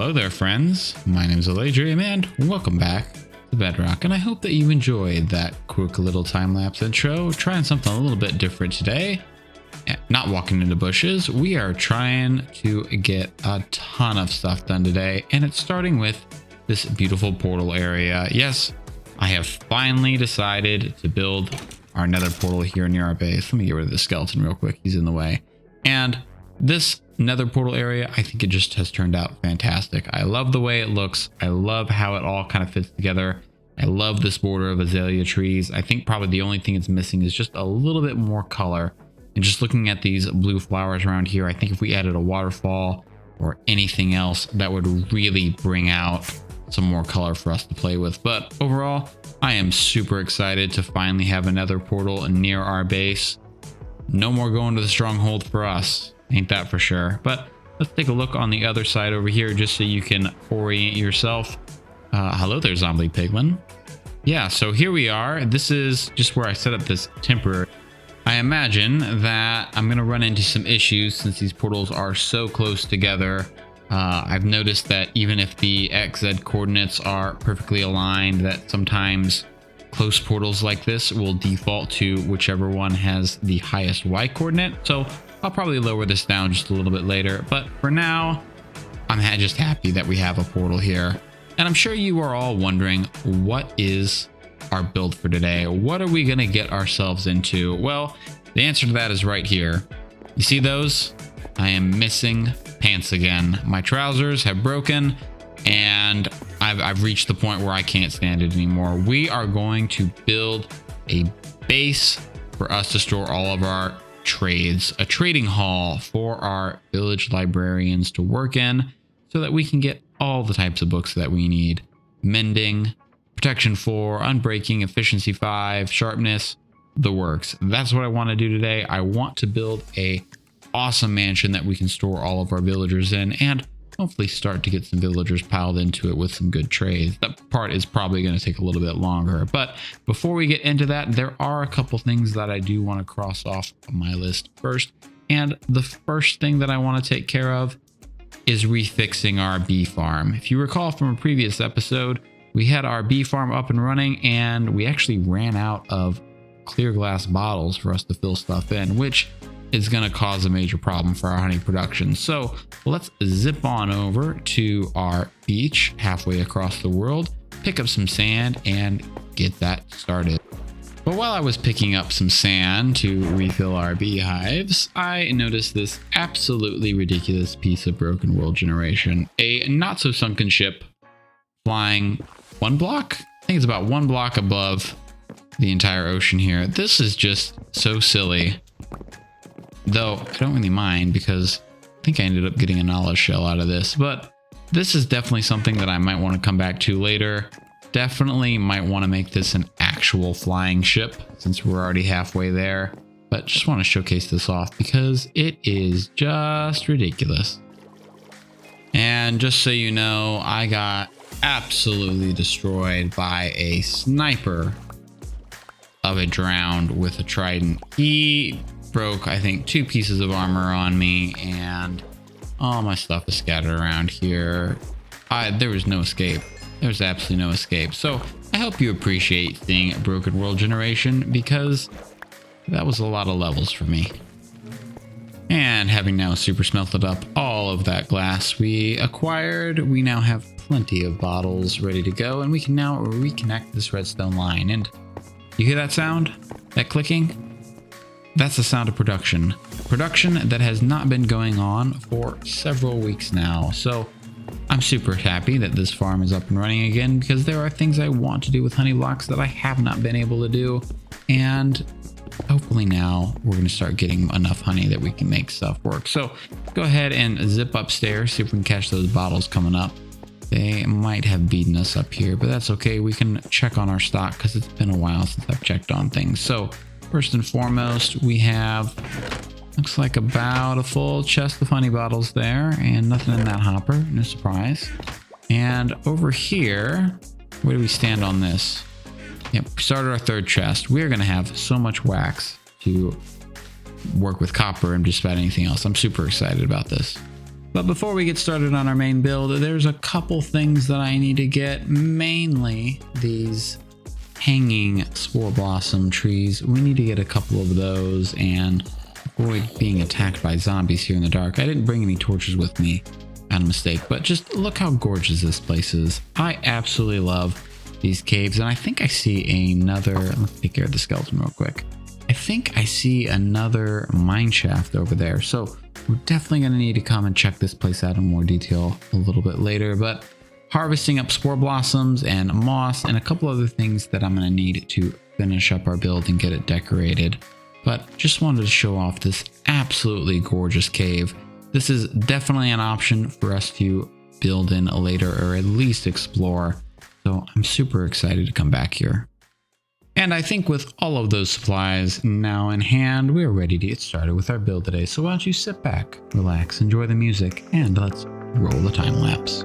Hello there, friends. My name is Eladrium, and welcome back to Bedrock. And I hope that you enjoyed that quick little time-lapse intro. Trying something a little bit different today. Not walking into bushes. We are trying to get a ton of stuff done today, and it's starting with this beautiful portal area. Yes, I have finally decided to build our nether portal here near our base. Let me get rid of the skeleton real quick. He's in the way. And this nether portal area, I think it just has turned out fantastic. I love the way it looks. I love how it all kind of fits together. I love this border of azalea trees. I think probably the only thing it's missing is just a little bit more color. And just looking at these blue flowers around here, I think if we added a waterfall or anything else, that would really bring out some more color for us to play with. But overall, I am super excited to finally have another portal near our base. No more going to the stronghold for us. Ain't that for sure. But let's take a look on the other side over here just so you can orient yourself. Hello there, zombie piglin. Yeah, so here we are. This is just where I set up this temporary. I imagine that I'm going to run into some issues since these portals are so close together. I've noticed that even if the XZ coordinates are perfectly aligned, that sometimes close portals like this will default to whichever one has the highest Y coordinate. So I'll probably lower this down just a little bit later. But for now, I'm just happy that we have a portal here. And I'm sure you are all wondering, what is our build for today? What are we going to get ourselves into? Well, the answer to that is right here. You see those? I am missing pants again. My trousers have broken and I've reached the point where I can't stand it anymore. We are going to build a base for us to store all of our trades, a trading hall for our village librarians to work in so that we can get all the types of books that we need. Mending, protection 4, unbreaking, efficiency 5, sharpness, the works. That's what I want to do today. I want to build a awesome mansion that we can store all of our villagers in and hopefully start to get some villagers piled into it with some good trades. That part is probably going to take a little bit longer. But before we get into that, there are a couple things that I do want to cross off my list first. And the first thing that I want to take care of is refixing our bee farm. If you recall from a previous episode, we had our bee farm up and running and we actually ran out of clear glass bottles for us to fill stuff in, which is going to cause a major problem for our honey production. So let's zip on over to our beach halfway across the world, pick up some sand and get that started. But while I was picking up some sand to refill our beehives, I noticed this absolutely ridiculous piece of broken world generation. A not so sunken ship flying one block? I think it's about one block above the entire ocean here. This is just so silly. Though I don't really mind because I think I ended up getting a knowledge shell out of this. But this is definitely something that I might want to come back to later. Definitely might want to make this an actual flying ship since we're already halfway there. But just want to showcase this off because it is just ridiculous. And just so you know, I got absolutely destroyed by a sniper of a drowned with a trident. He broke, I think, 2 pieces of armor on me and all my stuff is scattered around here. There was no escape. There's absolutely no escape. So I hope you appreciate seeing broken world generation because that was a lot of levels for me. And having now super smelted up all of that glass we acquired, we now have plenty of bottles ready to go and we can now reconnect this redstone line. And you hear that sound? That clicking? That's the sound of production. Production that has not been going on for several weeks now. So I'm super happy that this farm is up and running again because there are things I want to do with honey blocks that I have not been able to do. And hopefully now we're going to start getting enough honey that we can make stuff work. So go ahead and zip upstairs, see if we can catch those bottles coming up. They might have beaten us up here, but that's okay. We can check on our stock because it's been a while since I've checked on things. So first and foremost, we have, looks like about a full chest of honey bottles there and nothing in that hopper, no surprise. And over here, where do we stand on this? Yep, we started our 3rd chest. We're going to have so much wax to work with copper and just about anything else. I'm super excited about this. But before we get started on our main build, there's a couple things that I need to get, mainly these hanging spore blossom trees. We need to get a couple of those and avoid being attacked by zombies here in the dark. I didn't bring any torches with me, not a mistake, but just look how gorgeous this place is. I absolutely love these caves, and I think I see another, let's take care of the skeleton real quick. I think I see another mine shaft over there, so we're definitely going to need to come and check this place out in more detail a little bit later. But harvesting up spore blossoms and moss and a couple other things that I'm going to need to finish up our build and get it decorated. But just wanted to show off this absolutely gorgeous cave. This is definitely an option for us to build in later, or at least explore. So I'm super excited to come back here. And I think with all of those supplies now in hand, we are ready to get started with our build today. So why don't you sit back, relax, enjoy the music, and let's roll the time lapse.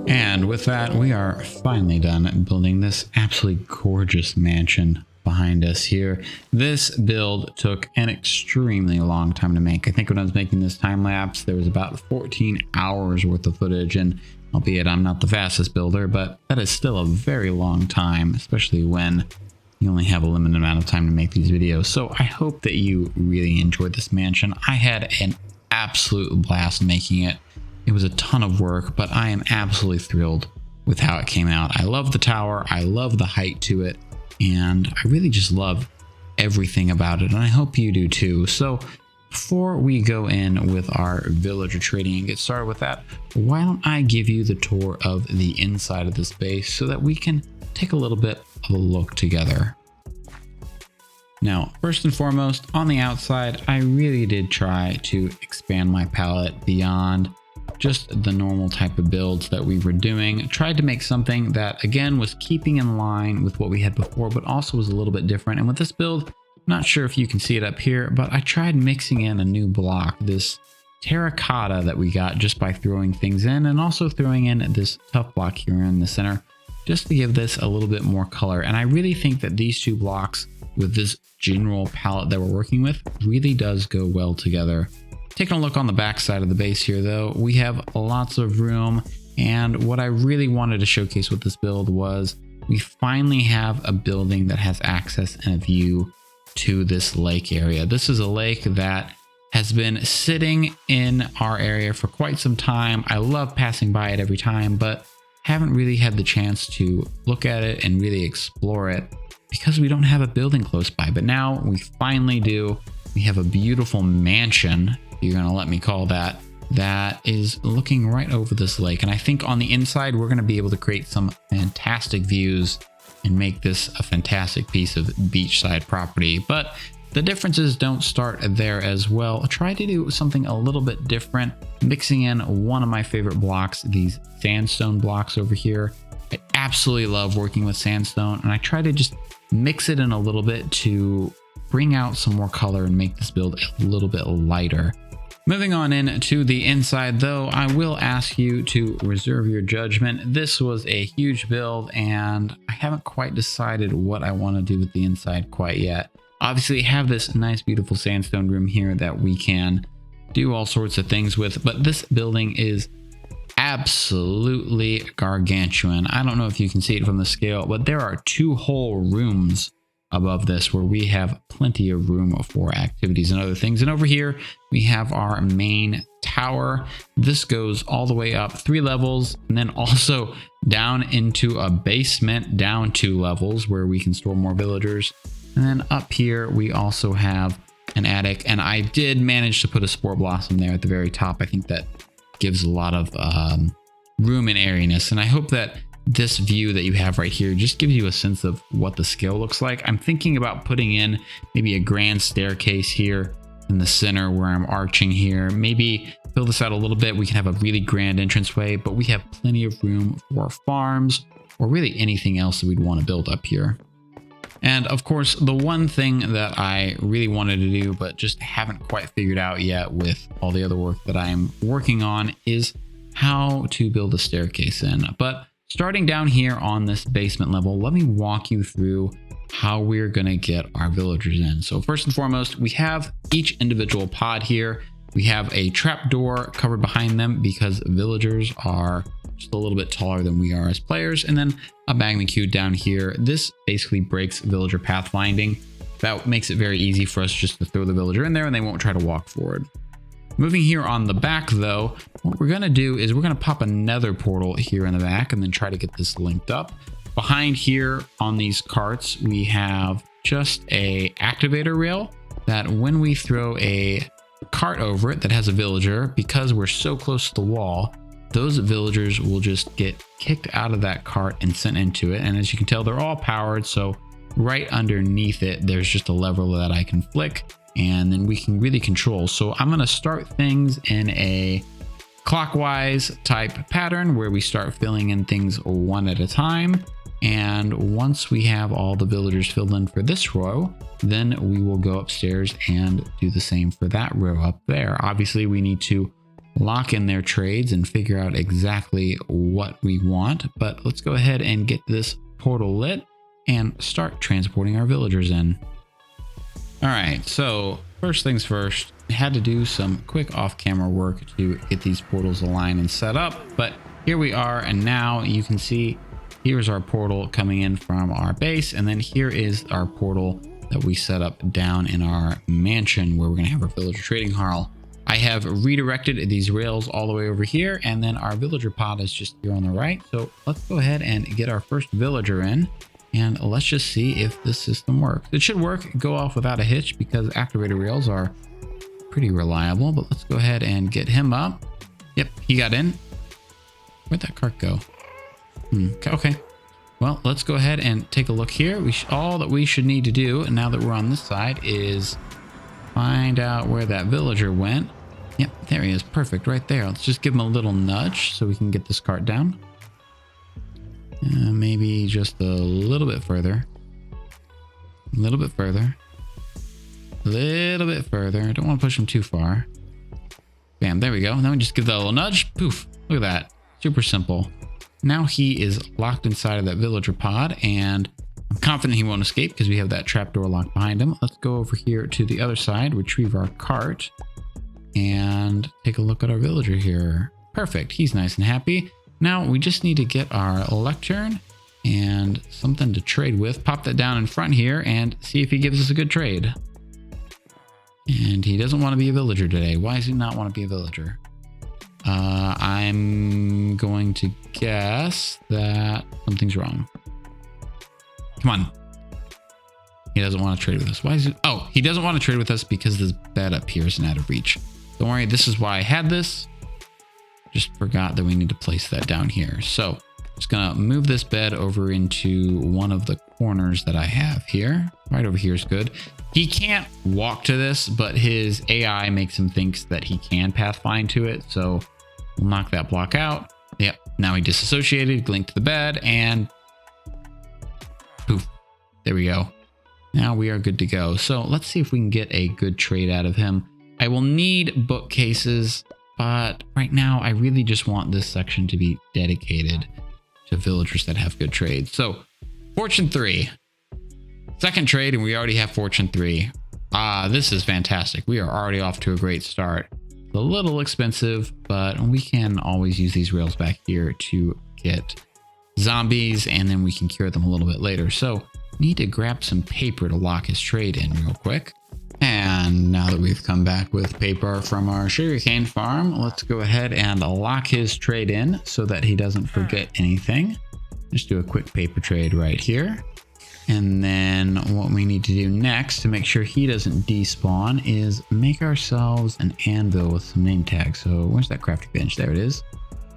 And with that, we are finally done building this absolutely gorgeous mansion behind us here. This build took an extremely long time to make. I think when I was making this time lapse, there was about 14 hours worth of footage, and albeit I'm not the fastest builder, but that is still a very long time, especially when you only have a limited amount of time to make these videos. So I hope that you really enjoyed this mansion. I had an absolute blast making it. It was a ton of work, but I am absolutely thrilled with how it came out. I love the tower. I love the height to it. And I really just love everything about it. And I hope you do too. So before we go in with our villager trading and get started with that, why don't I give you the tour of the inside of this base so that we can take a little bit of a look together. Now, first and foremost, on the outside, I really did try to expand my palette beyond just the normal type of builds that we were doing. Tried to make something that, again, was keeping in line with what we had before, but also was a little bit different. And with this build, I'm not sure if you can see it up here, but I tried mixing in a new block, this terracotta that we got just by throwing things in, and also throwing in this tough block here in the center, just to give this a little bit more color. And I really think that these two blocks with this general palette that we're working with really does go well together. Taking a look on the back side of the base here though, we have lots of room, and what I really wanted to showcase with this build was we finally have a building that has access and a view to this lake area. This is a lake that has been sitting in our area for quite some time. I love passing by it every time, but haven't really had the chance to look at it and really explore it because we don't have a building close by. But now we finally do. We have a beautiful mansion, you're gonna let me call that, that is looking right over this lake. And I think on the inside, we're gonna be able to create some fantastic views and make this a fantastic piece of beachside property. But the differences don't start there as well. I tried to do something a little bit different, mixing in one of my favorite blocks, these sandstone blocks over here. I absolutely love working with sandstone, and I try to just mix it in a little bit to bring out some more color and make this build a little bit lighter. Moving on in to the inside though, I will ask you to reserve your judgment. This was a huge build and I haven't quite decided what I want to do with the inside quite yet. Obviously have this nice beautiful sandstone room here that we can do all sorts of things with, but this building is absolutely gargantuan. I don't know if you can see it from the scale, but there are 2 whole rooms above this where we have plenty of room for activities and other things. And over here we have our main tower. This goes all the way up 3 levels and then also down into a basement down 2 levels where we can store more villagers. And then up here we also have an attic, and I did manage to put a spore blossom there at the very top. I think that gives a lot of room and airiness, and I hope that this view that you have right here just gives you a sense of what the scale looks like. I'm thinking about putting in maybe a grand staircase here in the center where I'm arching here. Maybe fill this out a little bit. We can have a really grand entranceway, but we have plenty of room for farms or really anything else that we'd want to build up here. And of course, the one thing that I really wanted to do, but just haven't quite figured out yet with all the other work that I'm working on, is how to build a staircase in. But starting down here on this basement level, let me walk you through how we're going to get our villagers in. So first and foremost, we have each individual pod here. We have a trap door covered behind them because villagers are just a little bit taller than we are as players, and then a magma cube down here. This basically breaks villager pathfinding. That makes it very easy for us just to throw the villager in there and they won't try to walk forward. Moving here on the back though, what we're going to do is we're going to pop another portal here in the back and then try to get this linked up. Behind here on these carts, we have just a activator rail that when we throw a cart over it that has a villager, because we're so close to the wall, those villagers will just get kicked out of that cart and sent into it. And as you can tell, they're all powered. So right underneath it, there's just a lever that I can flick and then we can really control. So I'm going to start things in a clockwise type pattern where we start filling in things one at a time. And once we have all the villagers filled in for this row, then we will go upstairs and do the same for that row up there. Obviously, we need to lock in their trades and figure out exactly what we want. But let's go ahead and get this portal lit and start transporting our villagers in. All right, so first things first, I had to do some quick off-camera work to get these portals aligned and set up. But here we are, and now you can see here's our portal coming in from our base, and then here is our portal that we set up down in our mansion where we're going to have our villager trading hall. I have redirected these rails all the way over here, and then our villager pod is just here on the right. So let's go ahead and get our first villager in, and let's just see if this system works. It should work, go off without a hitch because activator rails are pretty reliable. But let's go ahead and get him up. Yep, he got in. Where'd that cart go? Okay. well, let's go ahead and take a look here. All that we should need to do now that we're on this side is find out where that villager went. Yep, there he is. Perfect, right there. Let's just give him a little nudge so we can get this cart down. Maybe just a little bit further. A little bit further. A little bit further. I don't want to push him too far. Bam, there we go. Now we just give that a little nudge. Poof. Look at that. Super simple. Now he is locked inside of that villager pod, and I'm confident he won't escape because we have that trapdoor locked behind him. Let's go over here to the other side, retrieve our cart, and take a look at our villager here. Perfect. He's nice and happy. Now we just need to get our lectern and something to trade with. Pop that down in front here and see if he gives us a good trade. And he doesn't want to be a villager today. Why does he not want to be a villager? I'm going to guess that something's wrong. Come on. He doesn't want to trade with us. Why is it? Oh, he doesn't want to trade with us because this bed up here isn't out of reach. Don't worry, this is why I had this. Just forgot that we need to place that down here. So just gonna move this bed over into one of the corners that I have here. Right over here is good. He can't walk to this, but his AI makes him think that he can pathfind to it. So we'll knock that block out. Yep, now he disassociated, linked to the bed, and poof, there we go. Now we are good to go. So let's see if we can get a good trade out of him. I will need bookcases, but right now I really just want this section to be dedicated to villagers that have good trades. So Fortune 3. Second trade, and we already have Fortune 3. This is fantastic. We are already off to a great start. It's a little expensive, but we can always use these rails back here to get zombies, and then we can cure them a little bit later. So need to grab some paper to lock his trade in real quick. And now that we've come back with paper from our sugarcane farm, let's go ahead and lock his trade in so that he doesn't forget anything. Just do a quick paper trade right here. And then what we need to do next to make sure he doesn't despawn is make ourselves an anvil with some name tags. So where's that crafting bench? There it is.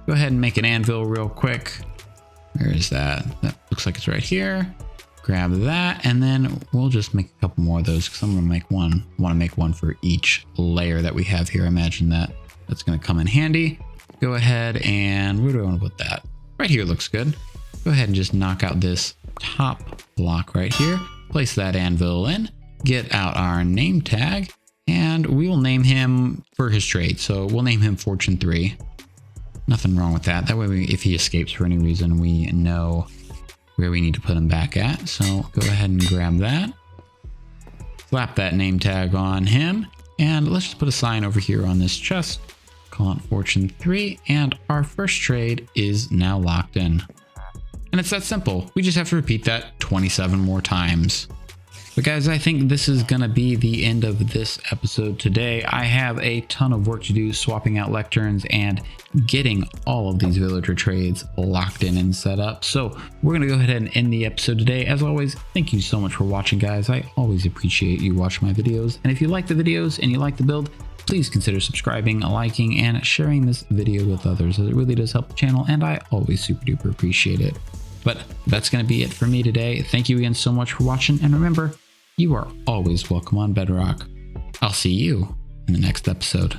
Go ahead and make an anvil real quick. Where is that? That looks like it's right here. Grab that, and then we'll just make a couple more of those because I'm gonna make one. Want to make one for each layer that we have here. Imagine that's gonna come in handy. Go ahead and where do I want to put that? Right here looks good. Go ahead and just knock out this top block right here. Place that anvil in. Get out our name tag, and we will name him for his trade. So we'll name him Fortune 3. Nothing wrong with that. That way, if he escapes for any reason, we know where we need to put him back at. So go ahead and grab that. Slap that name tag on him. And let's just put a sign over here on this chest. Call it Fortune 3. And our first trade is now locked in. And it's that simple. We just have to repeat that 27 more times. But guys, I think this is going to be the end of this episode today. I have a ton of work to do swapping out lecterns and getting all of these villager trades locked in and set up. So we're going to go ahead and end the episode today. As always, thank you so much for watching, guys. I always appreciate you watching my videos. And if you like the videos and you like the build, please consider subscribing, liking, and sharing this video with others, as it really does help the channel, and I always super duper appreciate it. But that's going to be it for me today. Thank you again so much for watching, and remember, you are always welcome on Bedrock. I'll see you in the next episode.